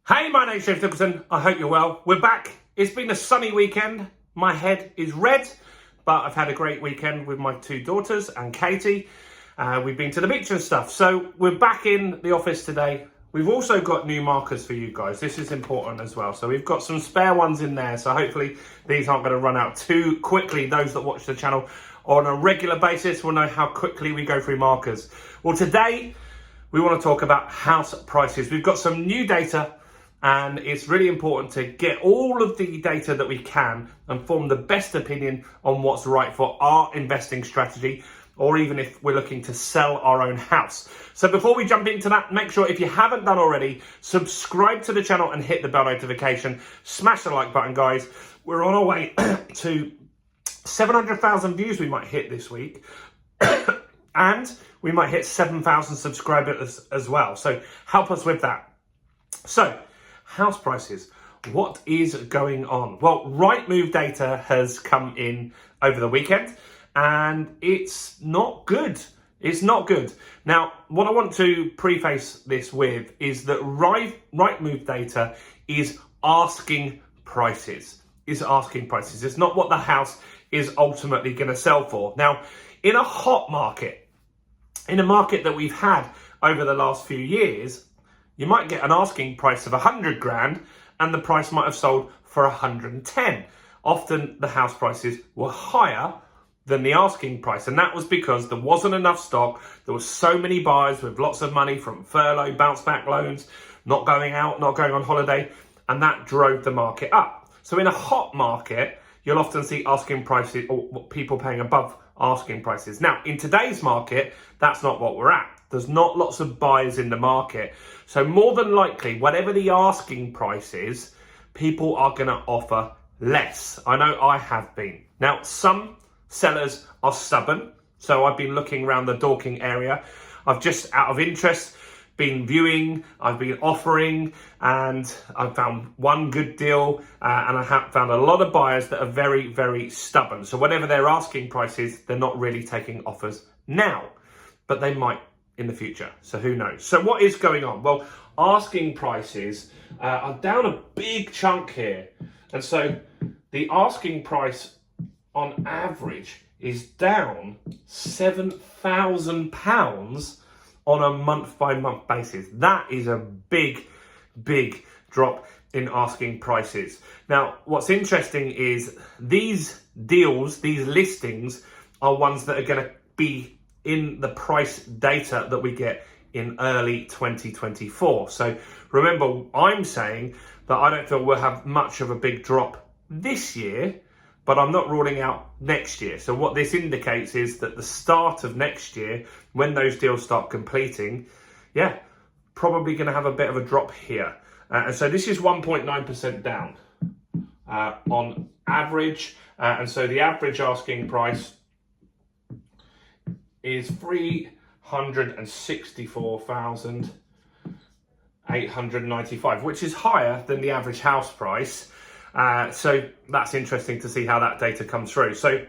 Hey, my name's James Nicholson. I hope you're well. We're back. It's been a sunny weekend. My head is red, but I've had a great weekend with my two daughters and Katie. We've been to the beach and stuff. So we're back in the office today. We've also got new markers for you guys. This is important as well. So we've got some spare ones in there. So hopefully these aren't going to run out too quickly. Those that watch the channel on a regular basis will know how quickly we go through markers. Well, today we want to talk about house prices. We've got some new data, and it's really important to get all of the data that we can and form the best opinion on what's right for our investing strategy, or even if we're looking to sell our own house. So before we jump into that, make sure if you haven't done already, subscribe to the channel and hit the bell notification. Smash the like button, guys. We're on our way to 700,000 views we might hit this week. And we might hit 7,000 subscribers as well. So help us with that. So, house prices. What is going on? Well, Rightmove data has come in over the weekend, and it's not good. It's not good. Now, what I want to preface this with is that Rightmove data is asking prices. It's not what the house is ultimately going to sell for. Now, in a hot market, in a market that we've had over the last few years, you might get an asking price of 100 grand and the price might have sold for 110. Often the house prices were higher than the asking price, and that was because there wasn't enough stock. There were so many buyers with lots of money from furlough, bounce back loans, not going out, not going on holiday, and that drove the market up. So in a hot market, you'll often see asking prices or people paying above asking prices. Now, in today's market, that's not what we're at. There's not lots of buyers in the market. So more than likely, whatever the asking price is, people are going to offer less. I know I have been. Now, some sellers are stubborn. So I've been looking around the Dorking area. I've just, out of interest, been viewing, I've been offering, and I've found one good deal, and I have found a lot of buyers that are very, very stubborn. So whatever their asking price is, they're not really taking offers now, but they might in the future. So who knows? So what is going on? Well, asking prices are down a big chunk here. And so the asking price on average is down £7,000 on a month-by-month basis. That is a big, big drop in asking prices. Now, what's interesting is these deals, these listings, are ones that are going to be in the price data that we get in early 2024. So remember, I'm saying that I don't feel we'll have much of a big drop this year, but I'm not ruling out next year. So what this indicates is that the start of next year, when those deals start completing, probably going to have a bit of a drop here. And so this is 1.9% down on average. And so the average asking price is 364,895, which is higher than the average house price. So that's interesting to see how that data comes through. So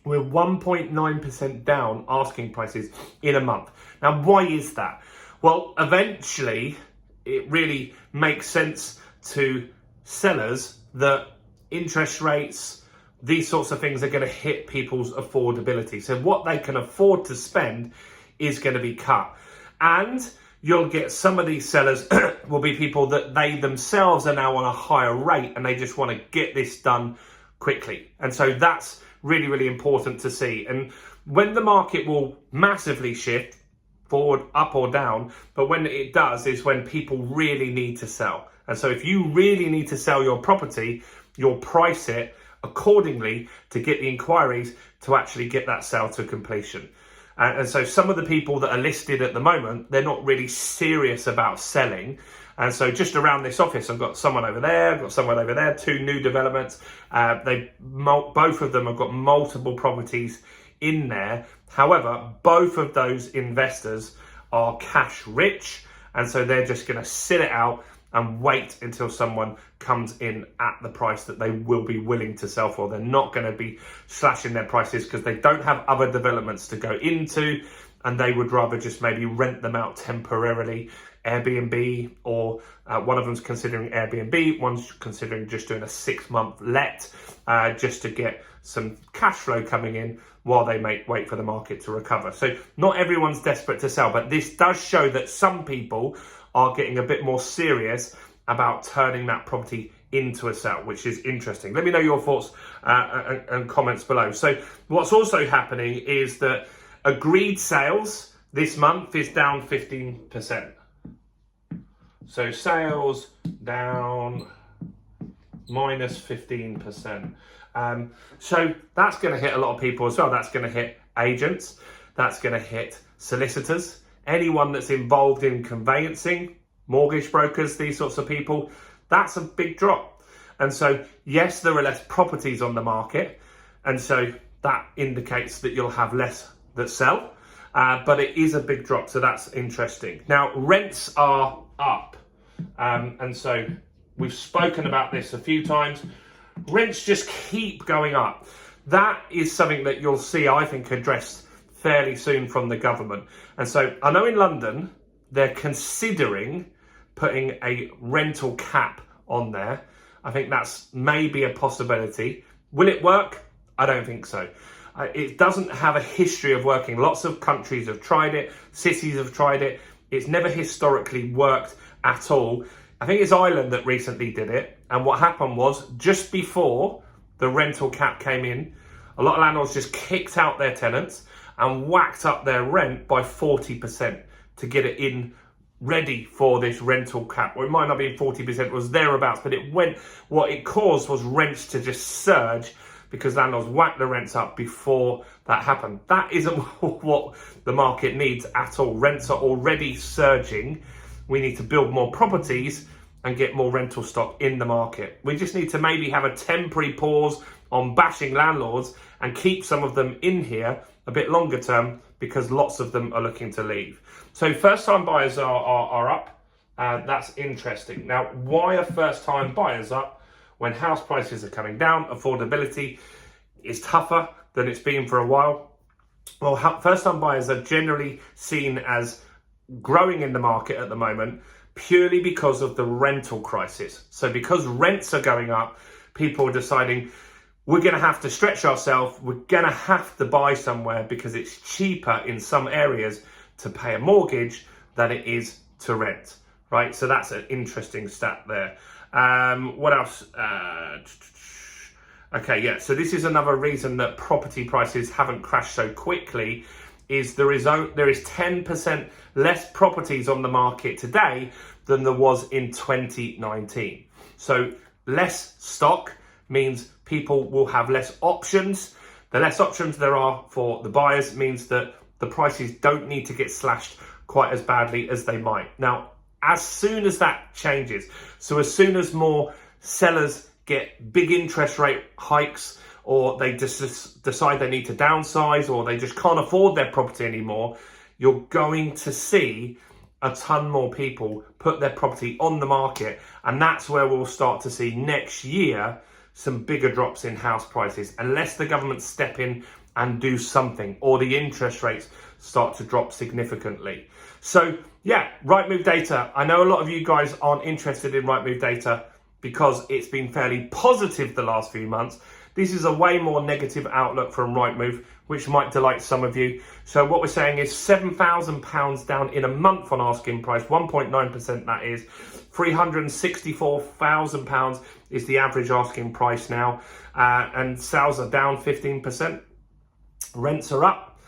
we're 1.9% down asking prices in a month. Now, why is that? Well, eventually it really makes sense to sellers that interest rates, these sorts of things are going to hit people's affordability. So what they can afford to spend is going to be cut. And you'll get some of these sellers will be people that they themselves are now on a higher rate and they just want to get this done quickly. And so that's really, really important to see. And when the market will massively shift forward, up or down, but when it does is when people really need to sell. And so if you really need to sell your property, you'll price it accordingly to get the inquiries to actually get that sale to completion. And so some of the people that are listed at the moment, they're not really serious about selling. And so just around this office, I've got someone over there, I've got someone over there, two new developments. Both of them have got multiple properties in there. However, both of those investors are cash rich. And so they're just going to sit it out and wait until someone comes in at the price that they will be willing to sell for. They're not going to be slashing their prices because they don't have other developments to go into, and they would rather just maybe rent them out temporarily Airbnb, or one of them's considering Airbnb, one's considering just doing a 6-month let, just to get some cash flow coming in while they wait for the market to recover. So not everyone's desperate to sell, but this does show that some people are getting a bit more serious about turning that property into a sale, which is interesting. Let me know your thoughts and comments below. So what's also happening is that agreed sales this month is down 15%. So sales down minus 15%. So that's going to hit a lot of people as well. That's going to hit agents. That's going to hit solicitors. Anyone that's involved in conveyancing, mortgage brokers, these sorts of people. That's a big drop. And so, yes, there are less properties on the market. And so that indicates that you'll have less that sell. But it is a big drop. So that's interesting. Now, rents are up. And so we've spoken about this a few times. Rents just keep going up. That is something that you'll see, I think, addressed fairly soon from the government. And so I know in London, they're considering putting a rental cap on there. I think that's maybe a possibility. Will it work? I don't think so. It doesn't have a history of working. Lots of countries have tried it. Cities have tried it. It's never historically worked at all. I think it's Ireland that recently did it. And what happened was, just before the rental cap came in, a lot of landlords just kicked out their tenants and whacked up their rent by 40% to get it in ready for this rental cap. Well, it might not be 40%, it was thereabouts, but what it caused was rents to just surge because landlords whacked the rents up before that happened. That isn't what the market needs at all. Rents are already surging. We need to build more properties and get more rental stock in the market. We just need to maybe have a temporary pause on bashing landlords and keep some of them in here a bit longer term, because lots of them are looking to leave. So first-time buyers are up. That's interesting. Now, why are first-time buyers up when house prices are coming down? Affordability is tougher than it's been for a while. Well, first-time buyers are generally seen as growing in the market at the moment purely because of the rental crisis. So because rents are going up, people are deciding, we're going to have to stretch ourselves. We're going to have to buy somewhere because it's cheaper in some areas to pay a mortgage than it is to rent, right? So that's an interesting stat there. What else? Okay, yeah. So this is another reason that property prices haven't crashed so quickly. Is there is 10% less properties on the market today than there was in 2019. So less stock means people will have less options. The less options there are for the buyers means that the prices don't need to get slashed quite as badly as they might. Now, as soon as that changes, so as soon as more sellers get big interest rate hikes, or they just decide they need to downsize, or they just can't afford their property anymore, you're going to see a ton more people put their property on the market. And that's where we'll start to see next year some bigger drops in house prices, unless the government step in and do something, or the interest rates start to drop significantly. So yeah, Rightmove data. I know a lot of you guys aren't interested in Rightmove data because it's been fairly positive the last few months. This is a way more negative outlook from Rightmove, which might delight some of you. So what we're saying is £7,000 down in a month on asking price, 1.9% that is. £364,000 is the average asking price now. And sales are down 15%. Rents are up.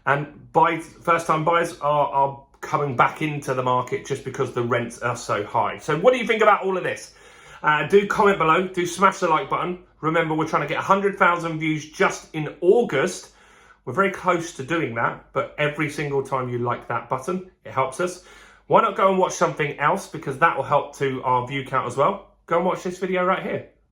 And first-time buyers are coming back into the market just because the rents are so high. So what do you think about all of this? Do comment below. Do smash the like button. Remember, we're trying to get 100,000 views just in August. We're very close to doing that, but every single time you like that button, it helps us. Why not go and watch something else, because that will help to our view count as well. Go and watch this video right here.